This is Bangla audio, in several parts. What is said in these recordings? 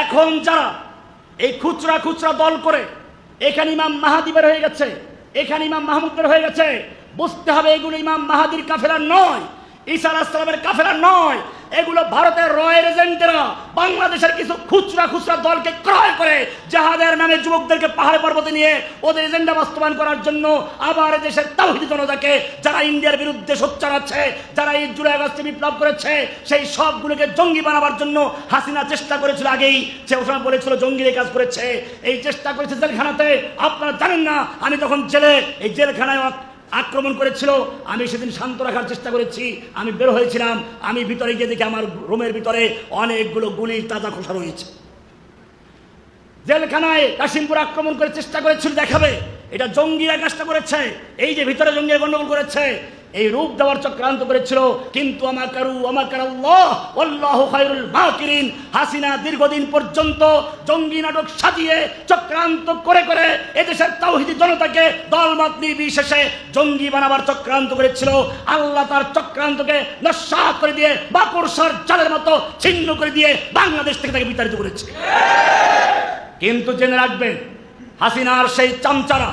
এখন যারা এই খুচরা খুচরা দল করে এখানে ইমাম মাহাদি বের হয়ে গেছে, এখানে ইমাম মাহমুদ বের হয়ে গেছে, বুঝতে হবে এগুলো ইমাম মাহাদির কাফেলা নয়, ঈসা আলাইহিস সালামের কাফেলা নয়, এগুলো ভারতের রয়ের এজেন্টরা বাংলাদেশের কিছু খুচরা খুচরা দলকে ক্রয় করে জাহাদের নামে যুবকদেরকে পাহাড়ে পর্বতে নিয়ে ওদের এজেন্ডা বাস্তবায়ন করার জন্য আবার দেশের তাওহীদি জনতাকে যারা ইন্ডিয়ার বিরুদ্ধে সোচ্চার আছে, যারা এই জুলাই আগস্টে বিপ্লব করেছে, সেই সবগুলোকে জঙ্গি বানাবার জন্য হাসিনা চেষ্টা করেছিল। আগেই সে ওসময় বলেছিল জঙ্গির কাজ করেছে, এই চেষ্টা করেছে জেলখানাতে। আপনারা জানেন না, আমি তখন জেলে এই জেলখানায় আক্রমণ করেছিল, আমি সেদিন শান্ত রাখার চেষ্টা করেছি। আমি বের হয়েছিলাম, আমি ভিতরে গিয়ে দেখি আমার রুমের ভিতরে অনেকগুলো গুলির তাজা খোসা রয়েছে। জেলখানায় কাশিমপুর আক্রমণ করে চেষ্টা করেছিল দেখাবে এটা জঙ্গিরা কাজটা করেছে, এই যে ভিতরে জঙ্গিরা গন্ডগোল করেছে, এই রূপ দেওয়ার চক্রান্ত করেছিল। কিন্তু আল্লাহু খায়রুল মাকিরিন, হাসিনা দীর্ঘদিন পর্যন্ত জঙ্গি নাটক সাজিয়ে চক্রান্ত করে করে এদেশের তাওহীদি জনতাকে দলমত নির্বিশেষে জঙ্গি বানাবার চক্রান্ত করেছিল। আল্লাহ তার চক্রান্তকে নস্যাৎ করে দিয়ে মাকড়সার জালের মতো ছিন্ন করে দিয়ে বাংলাদেশ থেকে তাকে বিতাড়িত করেছে। কিন্তু জেনে রাখবেন, হাসিনার সেই চামচারা,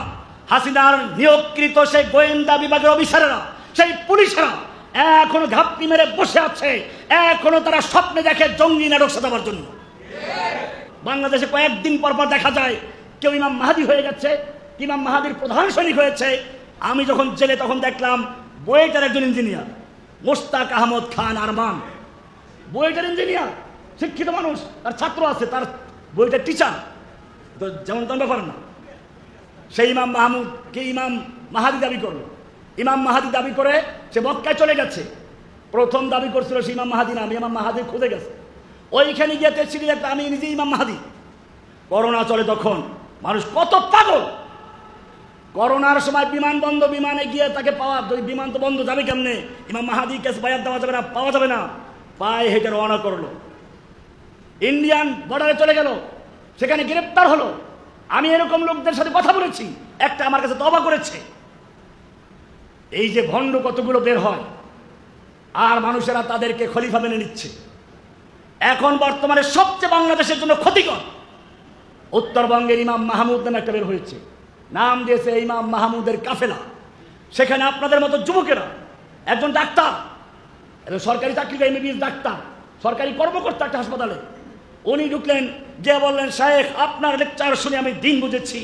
হাসিনার নিয়োগকৃত সেই গোয়েন্দা বিভাগের অফিসারেরা, সেই পুলিশেরা এখনো ঘাপটি মেরে বসে আছে, এখনো তারা স্বপ্নে দেখে জঙ্গি নাটক সাজাবার জন্য। বাংলাদেশে কয়েকদিন পর পর দেখা যায় কেউ ইমাম মাহাদি হয়ে গেছে, ইমাম মাহাদির প্রধান সৈনিক হয়েছে। আমি যখন জেলে তখন দেখলাম বুয়েটের একজন ইঞ্জিনিয়ার মোস্তাক আহমদ খান আরমান, বুয়েটের ইঞ্জিনিয়ার, শিক্ষিত মানুষ, তার ছাত্র আছে, তার বুয়েটের টিচার, তো যেমন তেমন ব্যাপার না। সেই ইমাম মাহমুদকে ইমাম মাহাদি দাবি করলো, ইমাম মাহাদি দাবি করে সে মক্কায় চলে গেছে। প্রথম দাবি করছিল সে ইমাম মাহাদি না, আমি ইমাম মাহাদি খুঁজে গেছে। ওইখানে গিয়ে ছিলি একটা আমি নিজে ইমাম মাহাদি। করোনা চলে তখন, মানুষ কত পাগল। করোনার সময় বিমান বন্ধ, বিমানে গিয়ে তাকে পাওয়া, বিমান তো বন্ধ, যাবে কেমনে? ইমাম মাহাদি কাছে বায়াত দেওয়া যাবে না, পাওয়া যাবে না, পায়ে হেঁটে রওনা করলো, ইন্ডিয়ান বর্ডারে চলে গেল, সেখানে গ্রেপ্তার হলো। আমি এরকম লোকদের সাথে কথা বলেছি, একটা আমার কাছে তওবা করেছে। এই যে ভণ্ড কতগুলো বের হয়, আর মানুষেরা তাদেরকে খলিফা মেনে নিচ্ছে। এখন বর্তমানে সবচেয়ে বাংলাদেশের জন্য ক্ষতিকর উত্তরবঙ্গের ইমাম মাহমুদ নামে একটা বের হয়েছে, নাম দিয়েছে ইমাম মাহমুদের কাফেলা। সেখানে আপনাদের মতো যুবকেরা, একজন ডাক্তার, সরকারি চাকরি এমবিবিএস ডাক্তার, সরকারি কর্মকর্তা একটা হাসপাতালে, উনি ঢুকলেন, যে বললেন শায়েখ আপনার লেকচার শুনে আমি দিন বুঝেছি।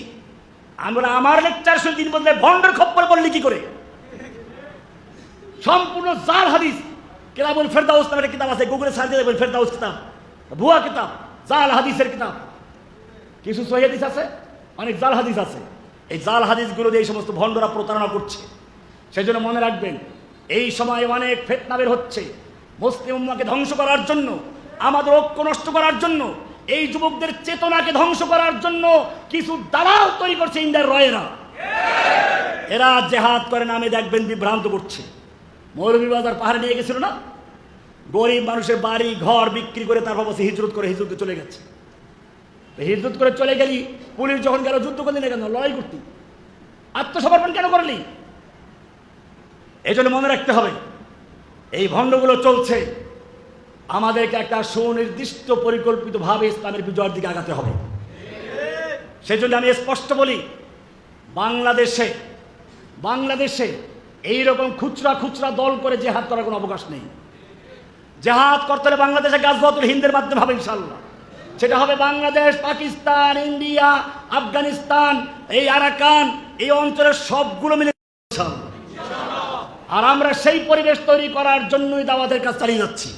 আমরা আমার লেকচার শুনে দিন বুঝলে ভণ্ডের খপ্পরে বললি কি করে? সম্পূর্ণ জাল হাদিস, কিতাবুল ফেরদাউস নামের একটা কিতাব আছে, গুগলে সার্চ দিয়ে দেখবেন, ফেরদাউস কিতাব, ভুয়া কিতাব, জাল হাদিসের কিতাব। কিছু সহিহ হাদিস আছে, অনেক জাল হাদিস আছে। এই জাল হাদিসগুলো দিয়ে এই সমস্ত ভণ্ডরা প্রতারণা করছে। সেই জন্য মনে রাখবেন, এই সময় অনেক ফিতনা বের হচ্ছে মুসলিম উম্মাহকে ধ্বংস করার জন্য, আমাদের ঐক্য নষ্ট করার জন্য, এই যুবকদের চেতনাকে ধ্বংস করার জন্য কিছু দালাল তৈরি করছে ইন্ডিয়ার রয়েরা। এরা জেহাদ করে নামে দেখবেন বিভ্রান্ত করছে। মৌলভীবাজার পাহাড়ে নিয়ে গেছিল না, গরিব মানুষের বাড়ি ঘর বিক্রি করে তারপর বসে হিজরত করে হিজরতে চলে গেছে। হিজরত করে চলে গেলি, পুলিশ যখন গেল যুদ্ধ করলি না কেন, লড়াই করতি, আত্মসমর্পণ কেন করলি? এই জন্য মনে রাখতে হবে, এই ভণ্ডগুলো চলছে, আমাদেরকে একটা সুনির্দিষ্ট পরিকল্পিতভাবে ইসলামের বিজয়ের দিকে আগাতে হবে। সেই জন্য আমি স্পষ্ট বলি, বাংলাদেশে এইরকম খুচরা খুচরা দল করে জেহাদ করার কোনো অবকাশ নেই। জেহাদ করতে হলে বাংলাদেশে গাজওয়াতুল হিন্দের মাধ্যমে হবে ইনশাআল্লাহ। সেটা হবে বাংলাদেশ, পাকিস্তান, ইন্ডিয়া, আফগানিস্তান, এই আরাকান, এই অঞ্চলের সবগুলো মিলে ইনশাআল্লাহ। আর আমরা সেই পরিবেশ তৈরি করার জন্যই দাওয়াতের কাজ চালিয়ে যাচ্ছি।